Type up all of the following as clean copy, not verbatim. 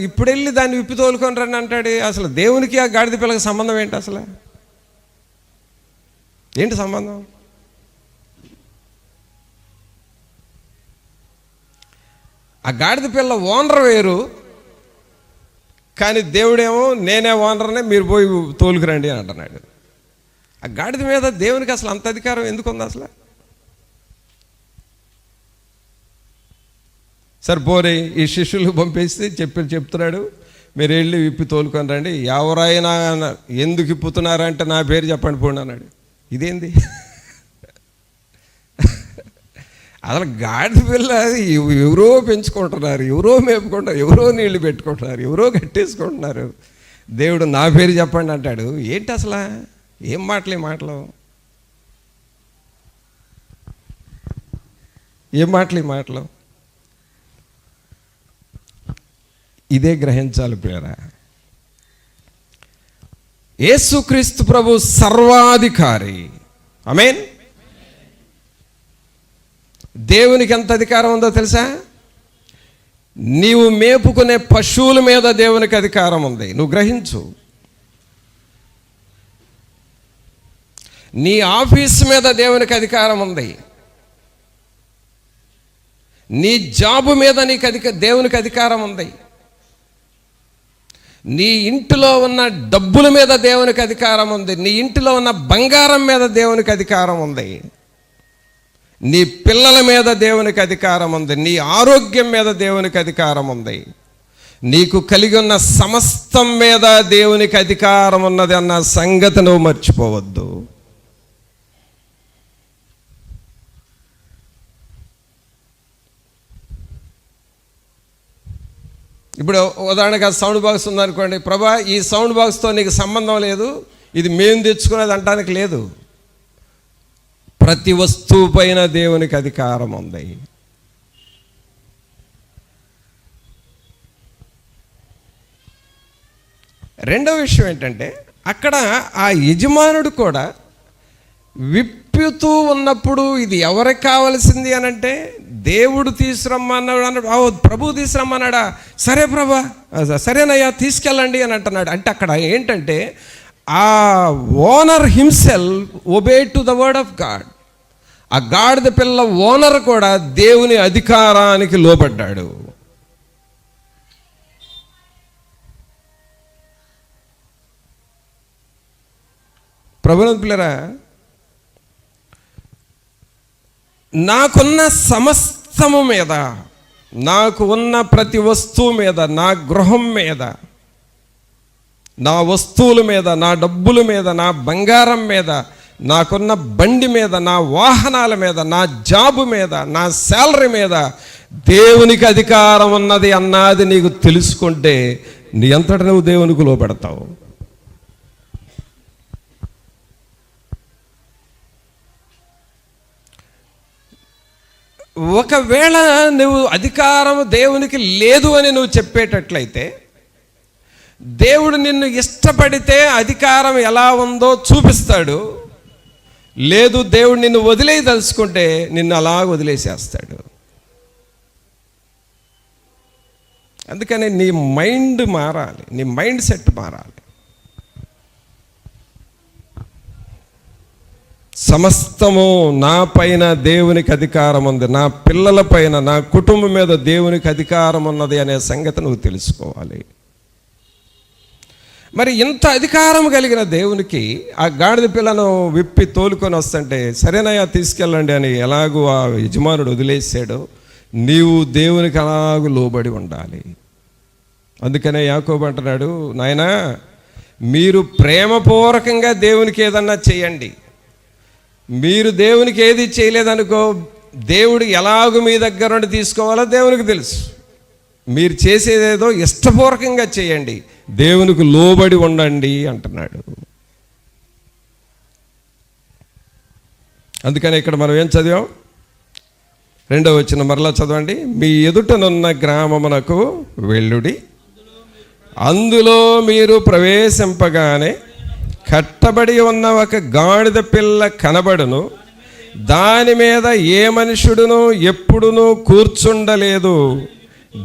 ఇప్పుడు వెళ్ళి దాన్ని విప్పి తోలుకొని రండి అంటాడు. అసలు దేవునికి ఆ గాడిద పిల్లకి సంబంధం ఏంటి? అసలు ఏంటి సంబంధం? ఆ గాడిద పిల్ల ఓనర్ వేరు, కానీ దేవుడేమో నేనే ఓనర్నే, మీరు పోయి తోలుకురండి అని అంటున్నాడు. ఆ గాడిద మీద దేవునికి అసలు అంత అధికారం ఎందుకు ఉంది అసలు? సరే పోరే, ఈ శిష్యులు పంపేసి చెప్తున్నాడు, మీరు వెళ్ళి విప్పి తోలుకొని రండి. ఎవరైనా ఎందుకు ఇప్పుతున్నారంటే నా పేరు చెప్పండి పోండి అన్నాడు. ఇదేంది అసలు? గాడిద పిల్ల ఎవరో పెంచుకుంటున్నారు, ఎవరో మేపుకుంటారు, ఎవరో నీళ్లు పెట్టుకుంటున్నారు, ఎవరో కట్టేసుకుంటున్నారు. దేవుడు నా పేరు చెప్పండి అంటాడు. ఏంటి అసలు? ఏం మాటలు ఏం మాటలు? ఇదే గ్రహించాలి ప్రియరా. యేసుక్రీస్తు ప్రభు సర్వాధికారి. ఆమేన్. దేవునికి ఎంత అధికారం ఉందో తెలుసా? నీవు మేపుకునే పశువుల మీద దేవునికి అధికారం ఉంది. నువ్వు గ్రహించు. నీ ఆఫీసు మీద దేవునికి అధికారం ఉంది. నీ జాబు మీద దేవునికి అధికారం ఉంది. నీ ఇంటిలో ఉన్న డబ్బుల మీద దేవునికి అధికారం ఉంది. నీ ఇంటిలో ఉన్న బంగారం మీద దేవునికి అధికారం ఉంది. నీ పిల్లల మీద దేవునికి అధికారం ఉంది. నీ ఆరోగ్యం మీద దేవునికి అధికారం ఉంది. నీకు కలిగి ఉన్న సమస్తం మీద దేవునికి అధికారం ఉన్నది అన్న సంగతి నువ్వు మర్చిపోవద్దు. ఇప్పుడు ఉదాహరణగా సౌండ్ బాక్స్ ఉందనుకోండి. ప్రభా, ఈ సౌండ్ బాక్స్తో నీకు సంబంధం లేదు, ఇది మేము తెచ్చుకునేది అంటానికి లేదు. ప్రతి వస్తువు పైన దేవునికి అధికారం ఉంది. రెండవ విషయం ఏంటంటే, అక్కడ ఆ యజమానుడు కూడా విప్పుతూ ఉన్నప్పుడు ఇది ఎవరికి కావాల్సింది అని అంటే, దేవుడు తీసుకురమ్మన్నాడు అన్నాడు. ప్రభు తీసుకురమ్మన్నాడా? సరే ప్రభా, సరేనయ్యా తీసుకెళ్ళండి అని అంటున్నాడు. అంటే అక్కడ ఏంటంటే, ఆ owner himself obey to the word of God. ఆ గాడిద పిల్ల ఓనర్ కూడా దేవుని అధికారానికి లోబడ్డాడు. ప్రభునందు పిల్లరా, నాకున్న సమస్తము మీద, నాకు ఉన్న ప్రతి వస్తువు మీద, నా గృహం మీద, నా వస్తువుల మీద, నా డబ్బుల మీద, నా బంగారం మీద, నాకున్న బండి మీద, నా వాహనాల మీద, నా జాబు మీద, నా శాలరీ మీద దేవునికి అధికారం ఉన్నది అన్నది నీకు తెలుసుకుంటే నీ అంతట నువ్వు దేవునికి లోబడతావు. ఒకవేళ నువ్వు అధికారం దేవునికి లేదు అని నువ్వు చెప్పేటట్లయితే, దేవుడు నిన్ను ఇష్టపడితే అధికారం ఎలా ఉందో చూపిస్తాడు. లేదు, దేవుడు నిన్ను వదిలేయదలుచుకుంటే నిన్ను అలా వదిలేసేస్తాడు. అందుకని నీ మైండ్ మారాలి, నీ మైండ్ సెట్ మారాలి. సమస్తము నా పైన దేవునికి అధికారం ఉంది, నా పిల్లల పైన, నా కుటుంబం మీద దేవునికి అధికారం ఉన్నది అనే సంగతి నువ్వు తెలుసుకోవాలి. మరి ఇంత అధికారం కలిగిన దేవునికి ఆ గాడిద పిల్లను విప్పి తోలుకొని వస్తుంటే, సరేనయ్యా తీసుకెళ్ళండి అని ఎలాగూ ఆ యజమానుడు వదిలేసాడో, నీవు దేవునికి అలాగూ లోబడి ఉండాలి. అందుకనే యాకోబు అంటున్నాడు, నాయనా మీరు ప్రేమపూర్వకంగా దేవునికి ఏదన్నా చేయండి. మీరు దేవునికి ఏది చేయలేదనుకో, దేవుడు ఎలాగూ మీ దగ్గర నుండి తీసుకోవాలో దేవునికి తెలుసు. మీరు చేసేదేదో ఇష్టపూర్వకంగా చేయండి, దేవునికి లోబడి ఉండండి అంటున్నాడు. అందుకని ఇక్కడ మనం ఏం చదివాం? 2వ వచనం మరలా చదవండి. మీ ఎదుటనున్న గ్రామమునకు వెళ్ళుడి, అందులో మీరు ప్రవేశింపగానే కట్టబడి ఉన్న ఒక గాడిద పిల్ల కనబడును, దాని మీద ఏ మనుషుడును ఎప్పుడునూ కూర్చుండలేదు,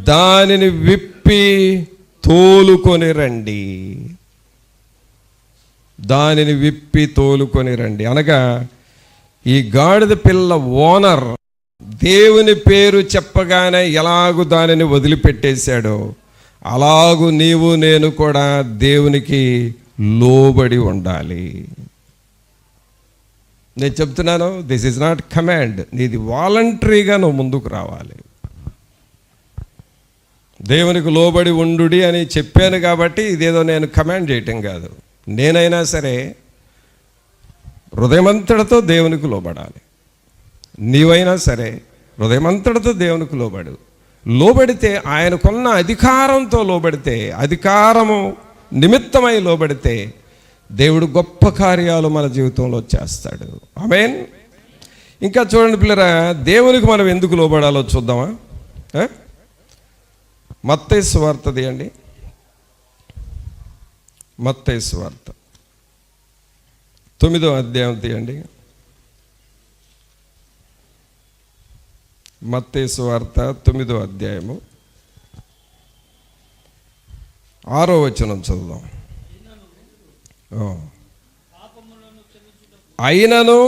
దానిని విప్పి తోలుకొని రండి, దానిని విప్పి తోలుకొని రండి. అనగా ఈ గాడిద పిల్ల ఓనర్ దేవుని పేరు చెప్పగానే ఎలాగూ దానిని వదిలిపెట్టేశాడో అలాగూ నీవు నేను కూడా దేవునికి లోబడి ఉండాలి. నేను చెప్తున్నాను, దిస్ ఈజ్ నాట్ కమాండ్. నీది వాలంటరీగా నువ్వు ముందుకు రావాలి. దేవునికి లోబడి ఉండుడి అని చెప్పాను కాబట్టి ఇదేదో నేను కమాండ్ చేయటం కాదు. నేనైనా సరే హృదయమంతటితో దేవునికి లోబడాలి. నీవైనా సరే హృదయమంతటితో దేవునికి లోబడితే ఆయనకున్న అధికారంతో లోబడితే, అధికారము నిమిత్తమై లోబడితే దేవుడు గొప్ప కార్యాలు మన జీవితంలో చేస్తాడు. ఆమేన్. ఇంకా చూడండి పిల్లరా, దేవునికి మనం ఎందుకు లోబడాలో చూద్దామా? మత్తయి సువార్త తీయండి. మత్తయి సువార్త 9వ అధ్యాయం తీయండి. మత్తయి సువార్త 9వ అధ్యాయము 6వ వచనం చదువుదాం. అయినను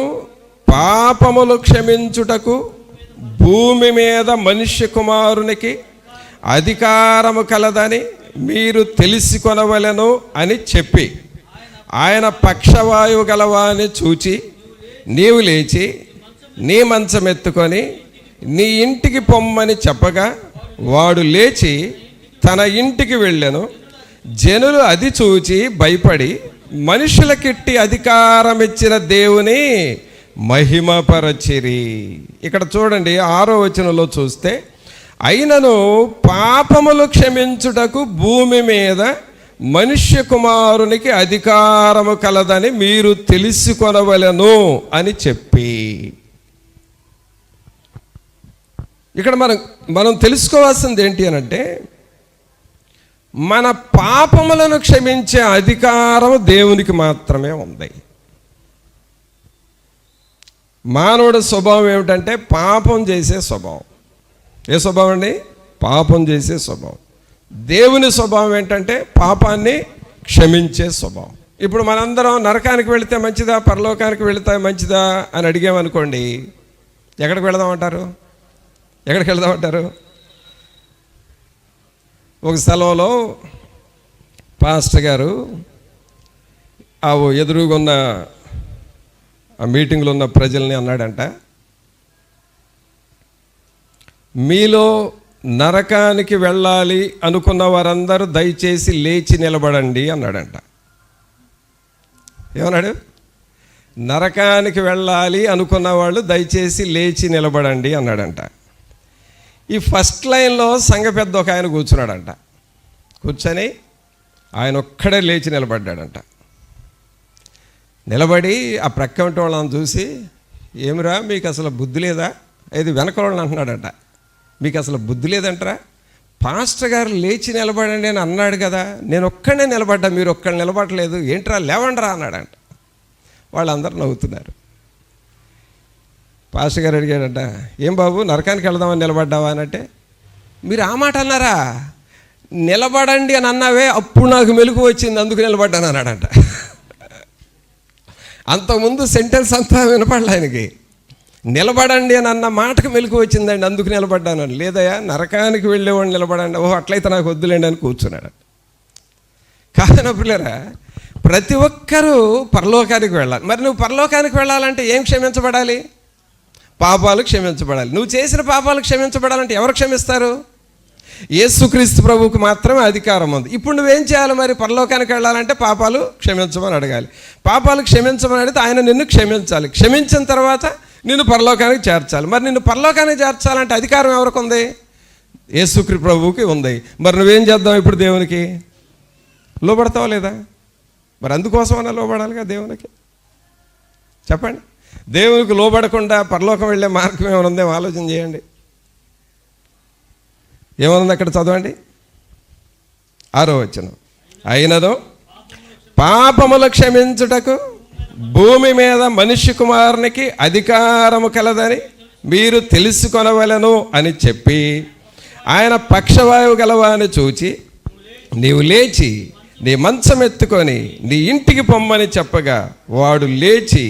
పాపములు క్షమించుటకు భూమి మీద మనుష్య కుమారునికి అధికారము కలదని మీరు తెలుసుకొనవలెను అని చెప్పి ఆయన పక్షవాయువు గలవాని చూచి నీవు లేచి నీ మంచం ఎత్తుకొని నీ ఇంటికి పొమ్మని చెప్పగా వాడు లేచి తన ఇంటికి వెళ్ళెను. జనులు అది చూచి భయపడి మనుషులకిట్టి అధికారం ఇచ్చిన దేవుని మహిమపరచిరి. ఇక్కడ చూడండి 6వ వచనంలో చూస్తే, అయినను పాపములు క్షమించుటకు భూమి మీద మనుష్య కుమారునికి అధికారము కలదని మీరు తెలుసుకొనవలెను అని చెప్పి. ఇక్కడ మనం తెలుసుకోవాల్సింది ఏంటి అనంటే, మన పాపములను క్షమించే అధికారం దేవునికి మాత్రమే ఉంది. మానవుడి స్వభావం ఏమిటంటే పాపం చేసే స్వభావం. ఏ స్వభావం అండి? పాపం చేసే స్వభావం. దేవుని స్వభావం ఏంటంటే పాపాన్ని క్షమించే స్వభావం. ఇప్పుడు మనందరం నరకానికి వెళితే మంచిదా, పరలోకానికి వెళితే మంచిదా అని అడిగామనుకోండి, ఎక్కడికి వెళదామంటారు? ఒక స్థలంలో పాస్టర్ గారు ఆ ఎదురుగున్న ఆ మీటింగ్లో ఉన్న ప్రజల్ని అన్నాడంట, మీలో నరకానికి వెళ్ళాలి అనుకున్న వారందరూ దయచేసి లేచి నిలబడండి అన్నాడంట. ఏమన్నాడు? నరకానికి వెళ్ళాలి అనుకున్న వాళ్ళు దయచేసి లేచి నిలబడండి అన్నాడంట. ఈ ఫస్ట్ లైన్లో సంఘ పెద్ద ఒక ఆయన కూర్చున్నాడంట. కూర్చొని ఆయన ఒక్కడే లేచి నిలబడ్డాడంట. నిలబడి ఆ ప్రక్క వాళ్ళని చూసి, ఏమిరా మీకు అసలు బుద్ధి లేదా? ఇది వెనక వాళ్ళని అంటున్నాడంట, మీకు అసలు బుద్ధి లేదంటరా? పాస్టర్ గారు లేచి నిలబడండి అని అన్నాడు కదా, నేను ఒక్కడే నిలబడ్డా, మీరు ఒక్కడు నిలబడలేదు, ఏంట్రా లేవండ్రా అన్నాడంట. వాళ్ళందరూ నవ్వుతున్నారు. పాస్టర్ గారు అడిగాడంట, ఏం బాబు నరకానికి వెళదామని నిలబడ్డావా అనంటే, మీరు ఆ మాట అన్నారా? నిలబడండి అని అన్నావే, అప్పుడు నాకు మెలుగు వచ్చింది, అందుకు నిలబడ్డాను అన్నాడంట. అంతకుముందు సెంటెన్స్ అంతా వినపడలే ఆయనకి. నిలబడండి అని అన్న మాటకు మెలుగు వచ్చిందండి, అందుకు నిలబడ్డాను. లేదయ్యా నరకానికి వెళ్ళేవాడిని నిలబడండి. ఓహో అట్లయితే నాకు వద్దులేండి అని కూర్చున్నాడు. కాదనప్పులేరా, ప్రతి ఒక్కరూ పరలోకానికి వెళ్ళాలి. మరి నువ్వు పరలోకానికి వెళ్ళాలంటే ఏం క్షమించబడాలి? పాపాలు క్షమించబడాలి. నువ్వు చేసిన పాపాలు క్షమించబడాలంటే ఎవరు క్షమిస్తారు? యేసుక్రీస్తు ప్రభువుకు మాత్రమే అధికారం ఉంది. ఇప్పుడు నువ్వేం చేయాలి? మరి పరలోకానికి వెళ్ళాలంటే పాపాలు క్షమించమని అడగాలి. పాపాలు క్షమించమని అడిగితే ఆయన నిన్ను క్షమించాలి. క్షమించిన తర్వాత నిన్ను పరలోకానికి చేర్చాలి. మరి నిన్ను పరలోకానికి చేర్చాలంటే అధికారం ఎవరికి ఉంది? యేసుక్రీస్తు ప్రభువుకి ఉంది. మరి నువ్వేం చేద్దాం ఇప్పుడు? దేవునికి లోబడతావా లేదా? మరి అందుకోసమన్నా లోబడాలిగా దేవునికి. చెప్పండి, దేవునికి లోబడకుండా పరలోకం వెళ్ళే మార్గం ఏమైనా ఉందేమో ఆలోచన చేయండి. ఏమనుంది అక్కడ? చదవండి 6వ వచనం. అయినదో పాపములు క్షమించుటకు భూమి మీద మనుష్య కుమారునికి అధికారము కలదని మీరు తెలుసుకొనవలెను అని చెప్పి ఆయన పక్షవాయువు గలవాని చూచి నీవు లేచి నీ మంచం ఎత్తుకొని నీ ఇంటికి పొమ్మని చెప్పగా వాడు లేచి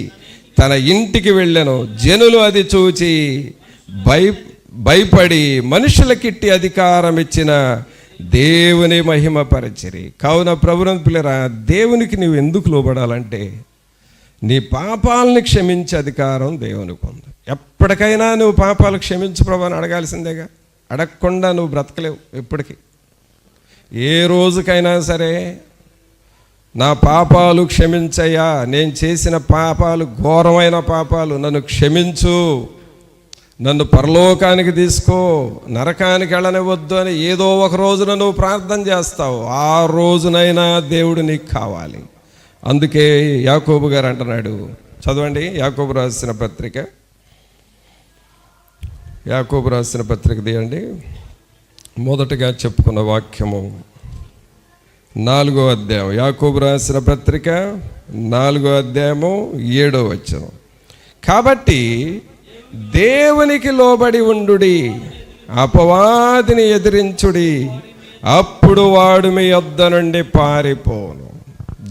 తన ఇంటికి వెళ్ళెను. జనులు అది చూచి భయపడి మనుషులకిట్టి అధికారం ఇచ్చిన దేవుని మహిమపరచిరి. కావున ప్రభువుని పిల్లరా, దేవునికి నువ్వు ఎందుకు లోబడాలంటే నీ పాపాలని క్షమించే అధికారం దేవునికి ఉంది. ఎప్పటికైనా నువ్వు పాపాలు క్షమించు ప్రభు అని అడగాల్సిందేగా. అడగకుండా నువ్వు బ్రతకలేవు. ఎప్పటికీ ఏ రోజుకైనా సరే నా పాపాలు క్షమించయ్యా, నేను చేసిన పాపాలు ఘోరమైన పాపాలు, నన్ను క్షమించు, నన్ను పరలోకానికి తీసుకో, నరకానికి వెళ్ళనివద్దు అని ఏదో ఒక రోజున నువ్వు ప్రార్థన చేస్తావు. ఆ రోజునైనా దేవుడు నీకు కావాలి. అందుకే యాకోబు గారు అంటున్నాడు, చదవండి యాకోబు రాసిన పత్రిక, యాకోబు రాసిన పత్రిక తీయండి. మొదటగా చెప్పుకున్న వాక్యము 4వ అధ్యాయం, యాకోబు రాసిన పత్రిక 4వ అధ్యాయము 7వ వచనం. కాబట్టి దేవునికి లోబడి ఉండుడి, అపవాదిని ఎదిరించుడి, అప్పుడు వాడు మీ యొద్ద నుండి పారిపోను.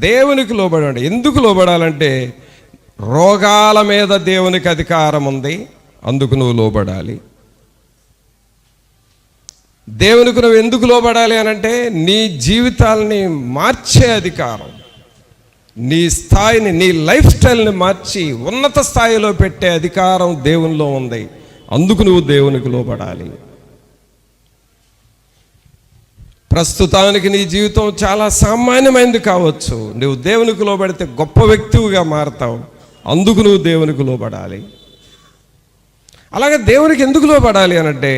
దేవునికి లోబడండి. ఎందుకు లోబడాలంటే రోగాల మీద దేవునికి అధికారం ఉంది, అందుకు నువ్వు లోబడాలి. దేవునికి నువ్వు ఎందుకు లోబడాలి అనంటే నీ జీవితాలని మార్చే అధికారం, నీ స్థాయిని, నీ లైఫ్ స్టైల్ని మార్చి ఉన్నత స్థాయిలో పెట్టే అధికారం దేవునిలో ఉంది. అందుకు నువ్వు దేవునికి లోబడాలి. ప్రస్తుతానికి నీ జీవితం చాలా సామాన్యమైనది కావచ్చు, నువ్వు దేవునికి లోబడితే గొప్ప వ్యక్తిగా మారతావు. అందుకు నువ్వు దేవునికి లోబడాలి. అలాగే దేవునికి ఎందుకు లోబడాలి అనంటే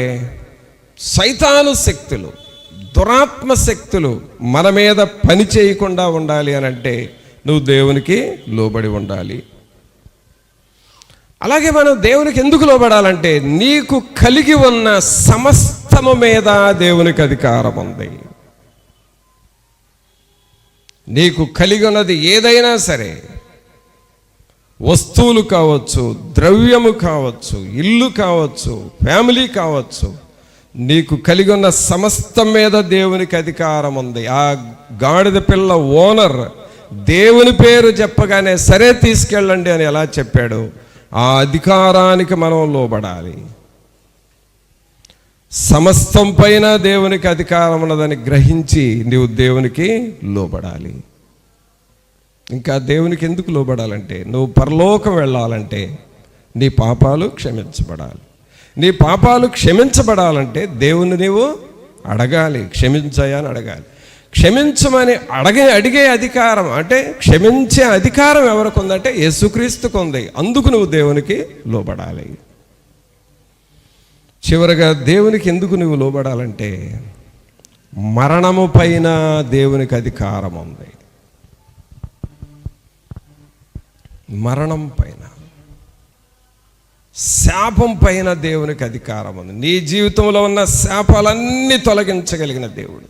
సైతాను శక్తులు, దురాత్మ శక్తులు మన మీద పని చేయకుండా ఉండాలి అనంటే నువ్వు దేవునికి లోబడి ఉండాలి. అలాగే మనం దేవునికి ఎందుకు లోబడాలంటే నీకు కలిగి ఉన్న సమస్తము మీద దేవునికి అధికారం ఉంది. నీకు కలిగి ఉన్నది ఏదైనా సరే, వస్తువులు కావచ్చు, ద్రవ్యము కావచ్చు, ఇల్లు కావచ్చు, ఫ్యామిలీ కావచ్చు, నీకు కలిగి ఉన్న సమస్తం మీద దేవునికి అధికారం ఉంది. ఆ గాడిద పిల్ల ఓనర్ దేవుని పేరు చెప్పగానే సరే తీసుకెళ్ళండి అని ఎలా చెప్పాడు, ఆ అధికారానికి మనం లోబడాలి. సమస్తం పైన దేవునికి అధికారం ఉన్నదని గ్రహించి నీవు దేవునికి లోబడాలి. ఇంకా దేవునికి ఎందుకు లోబడాలంటే నువ్వు పరలోకం వెళ్ళాలంటే నీ పాపాలు క్షమించబడాలి. నీ పాపాలు క్షమించబడాలంటే దేవుని నీవు అడగాలి, క్షమించాయా అని అడగాలి. క్షమించమని అడిగే అధికారం, అంటే క్షమించే అధికారం ఎవరికి ఉందంటే యేసుక్రీస్తుకు ఉంది. అందుకు నువ్వు దేవునికి లోబడాలి. చివరగా దేవునికి ఎందుకు నువ్వు లోబడాలంటే మరణము పైన దేవునికి అధికారం ఉంది. మరణం పైన, శాపం పైన దేవునికి అధికారం ఉంది. నీ జీవితంలో ఉన్న శాపాలన్నీ తొలగించగలిగిన దేవుడు.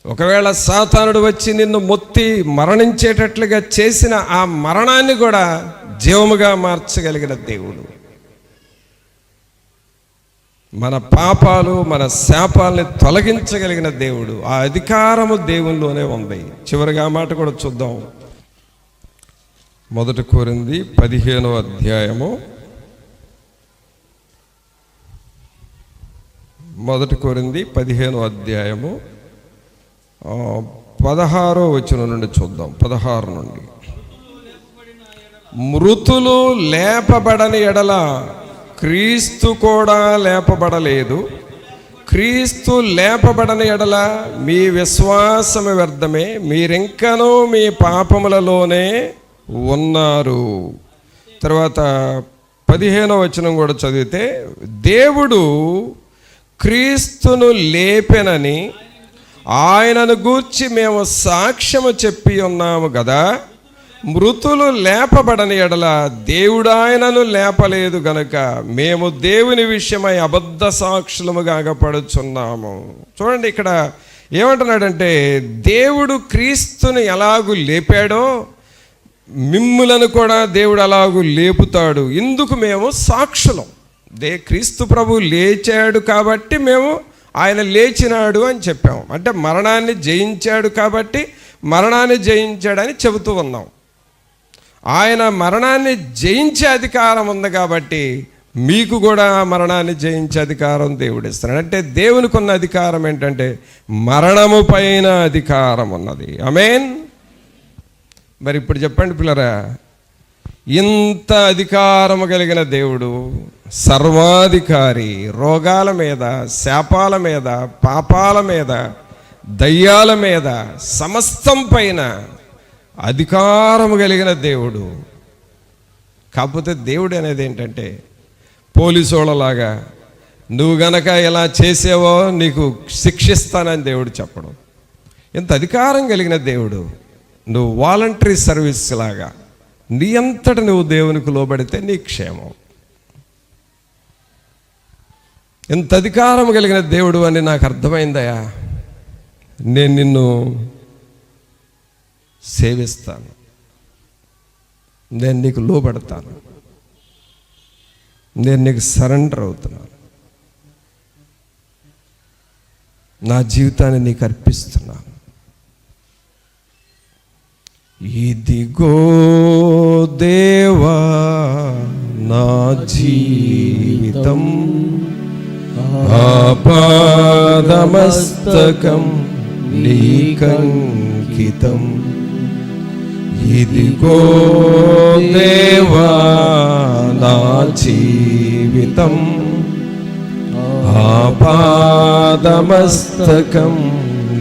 ఒకవేళ సాతానుడు వచ్చి నిన్ను మొత్తి మరణించేటట్లుగా చేసిన ఆ మరణాన్ని కూడా జీవముగా మార్చగలిగిన దేవుడు. మన పాపాలు, మన శాపాలని తొలగించగలిగిన దేవుడు. ఆ అధికారము దేవునిలోనే ఉంది. చివరిగా ఆ మాట కూడా చూద్దాం. 1 కొరింథీ 15వ అధ్యాయము, 1 కొరింథీ 15వ అధ్యాయము 16వ వచనం నుండి చూద్దాం. 16 నుండి, మృతులు లేపబడని ఎడల క్రీస్తు కూడా లేపబడలేదు. క్రీస్తు లేపబడని ఎడల మీ విశ్వాసము వ్యర్థమే, మీరింకనూ మీ పాపములలోనే ఉన్నారు. తర్వాత 15వ వచనం కూడా చదివితే, దేవుడు క్రీస్తును లేపెనని ఆయనను గూర్చి మేము సాక్ష్యము చెప్పి ఉన్నాము కదా. మృతులు లేపబడని ఎడల దేవుడు ఆయనను లేపలేదు గనుక మేము దేవుని విషయమై అబద్ధ సాక్షులముగా అగపడుచున్నాము. చూడండి, ఇక్కడ ఏమంటున్నాడంటే దేవుడు క్రీస్తుని ఎలాగూ లేపాడో మిమ్ములను కూడా దేవుడు అలాగూ లేపుతాడు. ఇందుకు మేము సాక్షులం. క్రీస్తు ప్రభు లేచాడు కాబట్టి మేము ఆయన లేచినాడు అని చెప్పాం. అంటే మరణాన్ని జయించాడు కాబట్టి మరణాన్ని జయించాడని చెబుతూ ఉన్నాం. ఆయన మరణాన్ని జయించే అధికారం ఉంది కాబట్టి మీకు కూడా మరణాన్ని జయించే అధికారం దేవుడు ఇస్తున్నాడు. అంటే దేవునికి ఉన్న అధికారం ఏంటంటే మరణము పైన అధికారం ఉన్నది. ఆమేన్. మరి ఇప్పుడు చెప్పండి పిల్లరా, ఇంత అధికారము కలిగిన దేవుడు, సర్వాధికారి, రోగాల మీద, శాపాల మీద, పాపాల మీద, దయ్యాల మీద, సమస్తం పైన అధికారము కలిగిన దేవుడు. కాకపోతే దేవుడు అనేది ఏంటంటే పోలీసోళ్ళలాగా నువ్వు గనక ఇలా చేసేవో నీకు శిక్షిస్తానని దేవుడు చెప్పడం. ఇంత అధికారం కలిగిన దేవుడు, నువ్వు వాలంటరీ సర్వీస్ లాగా నీ అంతట నువ్వు దేవునికి లోబడితే నీ క్షేమం. ఎంత అధికారం కలిగిన దేవుడు అని నాకు అర్థమైందయా. నేను నిన్ను సేవిస్తాను, నేను నీకు లోబడతాను, నేను నీకు సరెండర్ అవుతున్నాను, నా జీవితాన్ని నీకు అర్పిస్తున్నాను. ఇదిగో దేవా నా జీవితం, ఆపాదమస్తకం నీకంకితం. ఇదిగో దేవా నా జీవితం, ఆపాదమస్తకం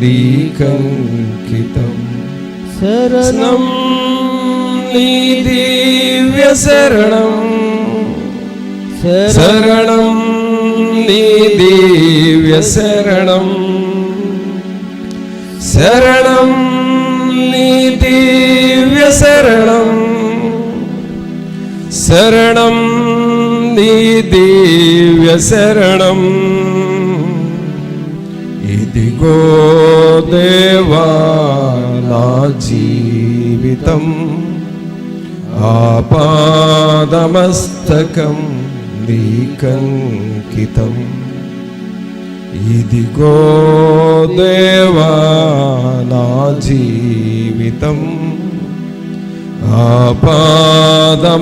నీకంకితం. శరణం నీ దివ్య శరణం, శరణం నీ దివ్య శరణం, శరణం నీ దివ్య శరణం, శరణం నీ దివ్య శరణం. ఇదిగో దేవా నా జీవితం, ఆపాదమస్తకం నీకంకితం. ఇదిగో దేవా నా జీవితం, ఆపాదమస్తకం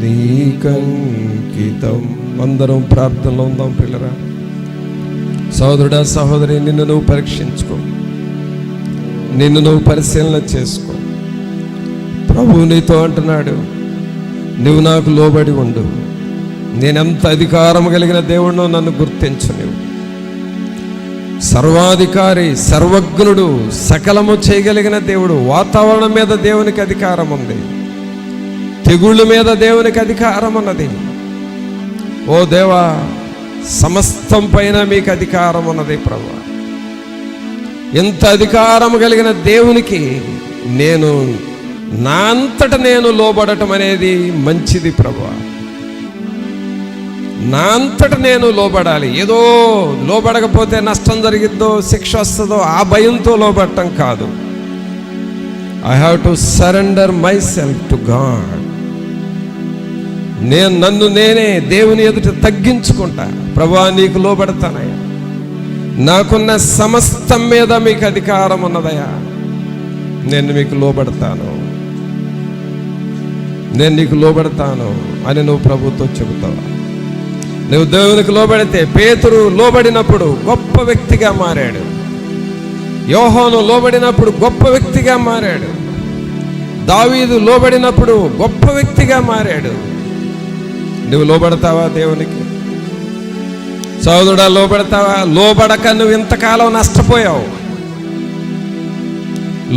నీకంకితం. అందరం ప్రార్థనలో ఉందాం పిల్లరా. సోదరుడా, సహోదరి, నిన్ను నువ్వు పరీక్షించుకో, నిన్ను నువ్వు పరిశీలన చేసుకో. ప్రభువు నీతో అంటున్నాడు, నువ్వు నాకు లోబడి ఉండు. నేనెంత అధికారం కలిగిన దేవుడినో నన్ను గుర్తించు. నువ్వు సర్వాధికారి, సర్వజ్ఞుడు, సకలము చేయగలిగిన దేవుడు. వాతావరణం మీద దేవునికి అధికారం ఉంది, తెగుళ్ళ మీద దేవునికి అధికారం ఉన్నది. ఓ దేవా, సమస్తం పైన మీకు అధికారం ఉన్నది ప్రభువా. ఎంత అధికారం కలిగిన దేవునికి నేను నా అంతట నేను లోబడటం అనేది మంచిది ప్రభువా. నా అంతట నేను లోబడాలి. ఏదో లోబడకపోతే నష్టం జరిగిద్దో, శిక్ష వస్తుందో ఆ భయంతో లోబడటం కాదు. I have to surrender my self to God. నేను నన్ను నేనే దేవుని ఎదుట తగ్గించుకుంటా. ప్రభువా, నీకు లోబడతానయ్యా. నాకున్న సమస్తం మీద మీకు అధికారం ఉన్నదయ్యా. నేను మీకు లోబడతాను, నేను నీకు లోబడతాను అని నువ్వు ప్రభుతో చెబుతావా? నువ్వు దేవునికి లోబడితే, పేతురు లోబడినప్పుడు గొప్ప వ్యక్తిగా మారాడు. యోహాను లోబడినప్పుడు గొప్ప వ్యక్తిగా మారాడు. దావీదు లోబడినప్పుడు గొప్ప వ్యక్తిగా మారాడు. నువ్వు లోబడతావా దేవునికి? సోదరుడా, లోబడతావా? లోబడక నువ్వు ఇంతకాలం నష్టపోయావు.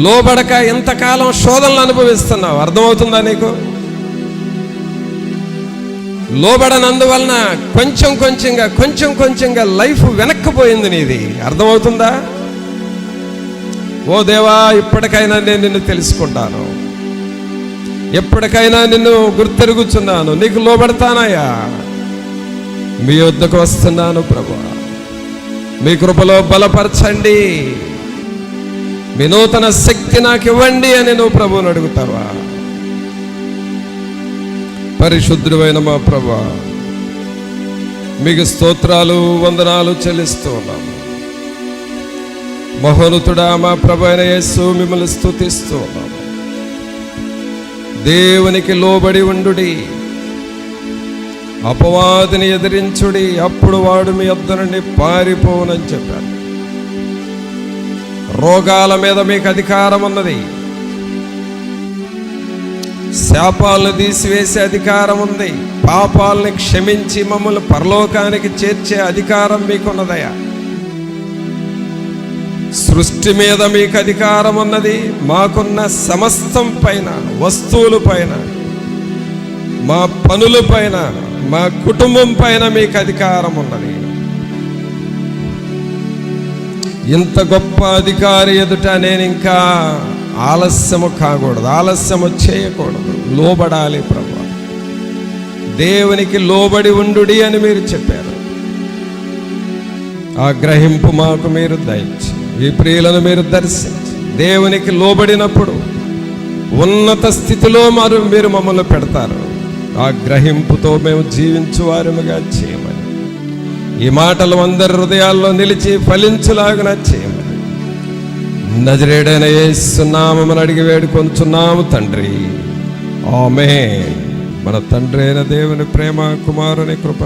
లోబడక ఇంతకాలం శోధనలు అనుభవిస్తున్నావు. అర్థమవుతుందా నీకు? లోబడనందువలన కొంచెం కొంచెంగా లైఫ్ వెనక్కిపోయింది నీది. అర్థమవుతుందా? ఓ దేవా, ఇప్పటికైనా నేను నిన్ను తెలుసుకుంటాను, ఎప్పటికైనా నిన్ను గుర్తెరుగుచున్నాను, నీకు లోబడతానయ్యా. మీ వద్దకు వస్తున్నాను ప్రభువా. మీ కృపలో బలపరచండి, మీ నూతన శక్తి నాకు ఇవ్వండి అని నువ్వు ప్రభువుని అడుగుతావా? పరిశుద్ధుడైన మా ప్రభువా, మీకు స్తోత్రాలు వందనాలు చెల్లిస్తూ ఉన్నాము. మహోన్నతుడా మా ప్రభు అయిన యేసు మిమ్మల్ని స్తుతిస్తూ ఉన్నాము. దేవునికి లోబడి ఉండుడి, అపవాదిని ఎదిరించుడి, అప్పుడు వాడు మీ యొద్ద నుండి పారిపోవునని చెప్పారు. రోగాల మీద మీకు అధికారం ఉన్నది, శాపాలను తీసివేసే అధికారం ఉంది, పాపాలని క్షమించి మమ్మల్ని పరలోకానికి చేర్చే అధికారం మీకున్నదయ్యా. సృష్టి మీద మీకు అధికారం ఉన్నది. మాకున్న సమస్తం పైన, వస్తువుల పైన, మా పనుల పైన, మా కుటుంబం పైన మీకు అధికారం ఉన్నది. ఇంత గొప్ప అధికారి ఎదుట నేను ఇంకా ఆలస్యము కాకూడదు, ఆలస్యము చేయకూడదు, లోబడాలి ప్రభు. దేవునికి లోబడి ఉండుడి అని మీరు చెప్పారు. ఆ గ్రహింపు మాకు మీరు దయచి, ఈ ప్రియులను మీరు దర్శించి, దేవునికి లోబడినప్పుడు ఉన్నత స్థితిలో మీరు మమ్మల్ని పెడతారు. ఆ గ్రహింపుతో మేము జీవించువారముగా చేయమని, ఈ మాటలు అందరి హృదయాల్లో నిలిచి ఫలించులాగున చేయమని నజరేయుడైన యేసు నామమున అడిగి వేడుకొంచున్నాము తండ్రి, ఆమేన్. మన తండ్రి అయిన దేవుని ప్రేమ, కుమారుని కృప,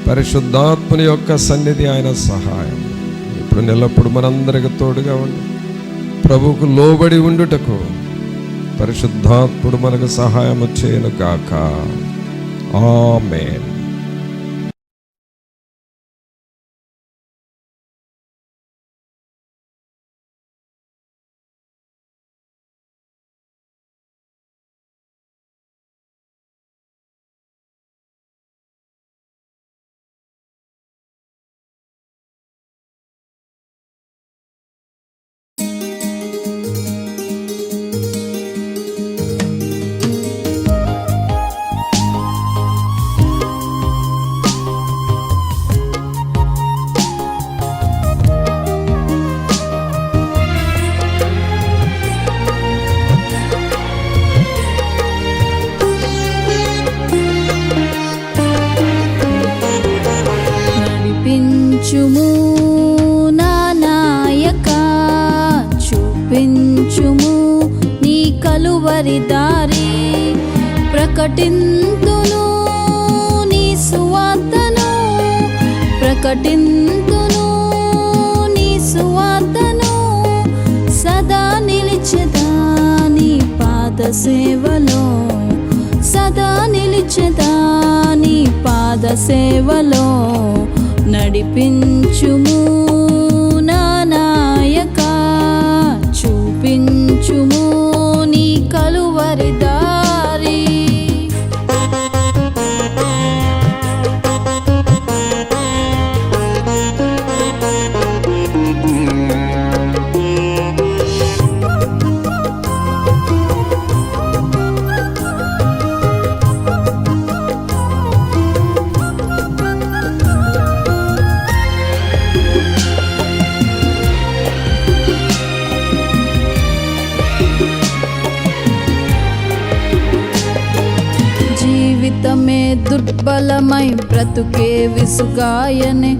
పరిశుద్ధాత్ముని యొక్క సన్నిధి, ఆయన సహాయం ఇప్పుడు నెల్లప్పుడు మనందరికి తోడుగా ఉండి ప్రభువుకు లోబడి ఉండుటకు పరిశుద్ధాత్ముడు మనకు సహాయం చేయను గాక. ఆమేన్. చూపించుము నా నాయకా, చూపించుము నీ కలువరి దారి, ప్రకటింతును నీ సువార్తను, ప్రకటింతును నీ సువార్తను, సదా నిలిచెదా నీ పాద సేవలో, సదా నిలిచెదా నీ పాద సేవలో, నడిపించుము నా నాయకా, చూపించుము నీ కలువరి దారి. జీవితమే దుర్బలమై బ్రతుకే విసుగాయనే,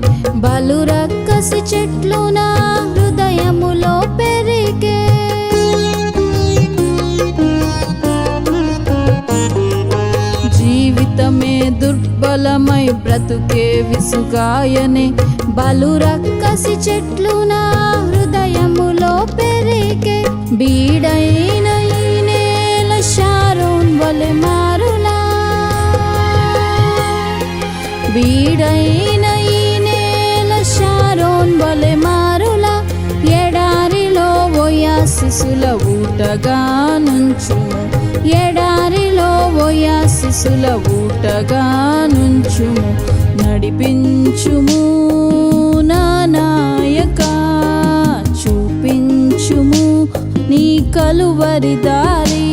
బలు రక్కసి చెట్లు నా హృదయములో పెరిగే. జీవితమే దుర్బలమై బ్రతుకే విసుగాయనే, బలు రక్కసి చెట్లు నా హృదయములో పెరిగే. బీడైన ఈ నేల షారోన్ వలె మారులా, బీడైన ఈ నేల షారోన్ వలె మారులా, ఎడారిలో ఓయాసిసుల ఊటగా నుంచుము, ఎడారిలో ఓయాసిసుల ఊటగా నుంచుము, నడిపించుము నా నాయకా, చూపించుము నీ కలువరి దారి.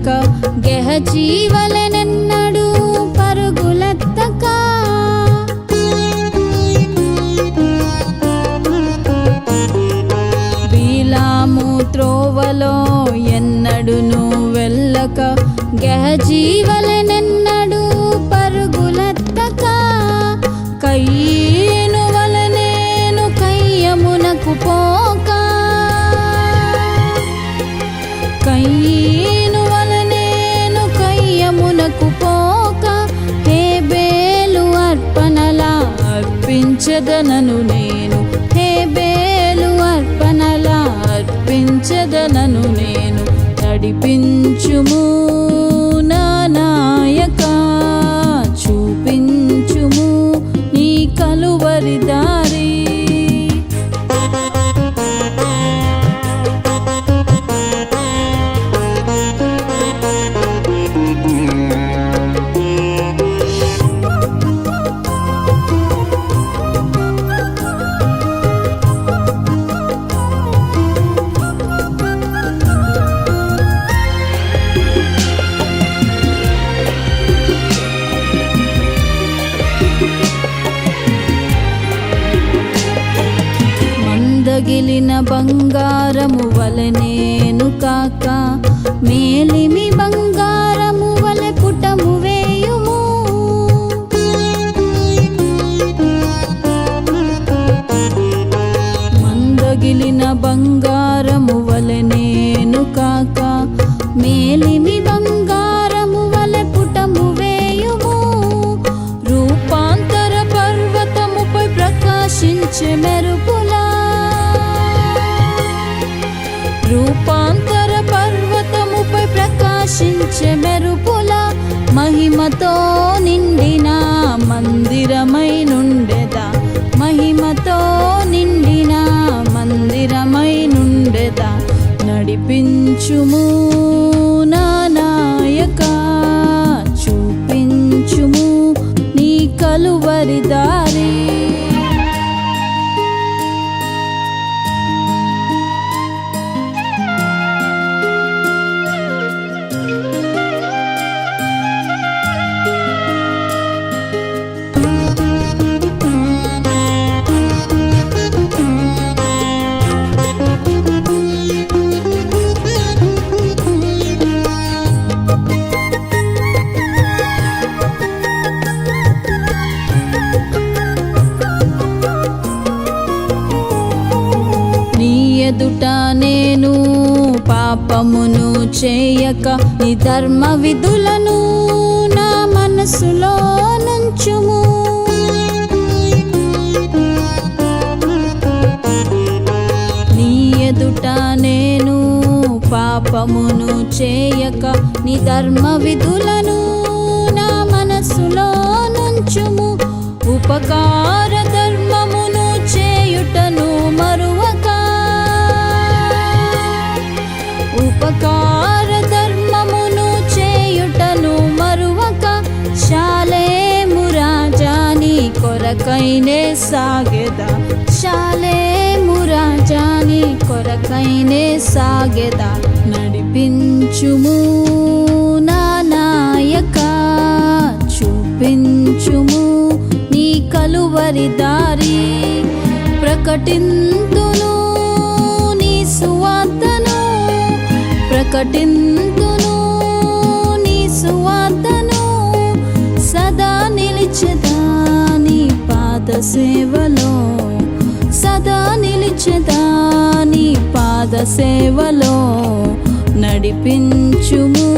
వెళ్ళక గెహజీవలెనెన్నడూ పరుగులెత్తక బీలాము త్రోవలో ఎన్నడును వెళ్ళక గెహజీవలెనెన్నడూ పరుగులెత్తక కయ్యను వలనేను కయ్యమునకు పోక కయ్యను వలనేను కయ్యమునకు పోక హేబేలు అర్పణలా అర్పించదనను నేను హేబేలు అర్పణలా అర్పించదనను నేను నడిపించుము నా నాయక చూపించుము నీ కలువరి దారి మందగిలిన బంగారము వలెనేను కాక మేలిమి బంగారము వలె పుటము వేయుము మందగిలిన బంగారము వలెనేను కాక మేలిమి బంగారము వలె పుటము వేయుము రూపాంతర పర్వతముపై ప్రకాశించే మెరుపులా రూపాంతర పర్వతముపై ప్రకాశించే మెరుపుల మహిమతో నిండిన మందిరమై నుండెదా మహిమతో నిండిన మందిరమై నుండెదా నడిపించుము నా నాయక చూపించుము నీ కలువరి దారి ఎదుట నేను పాపమును చేయక నీ ధర్మ విధులను నా మనసులో నుంచుము నీ ఎదుట నేను పాపమును చేయక నీ ధర్మ విధులను నా మనసులో నుంచుము ఉపకార ధర్మమును చేయుటను మరువక ఉపకార ధర్మమును చేయుటను మరువక శాలేము రాజాని కొరకైనే సాగెదా శాలేము రాజాని కొరకైనే సాగెదా నడిపించుము నా నాయక చూపించుము నీ కలువరి దారి ప్రకటింతును నీ సువార్తను ప్రకటింతును నీ సువార్తను సదా నిలిచెదా నీ పాద సేవలో సదా నిలిచెదా నీ పాద సేవలో నడిపించుము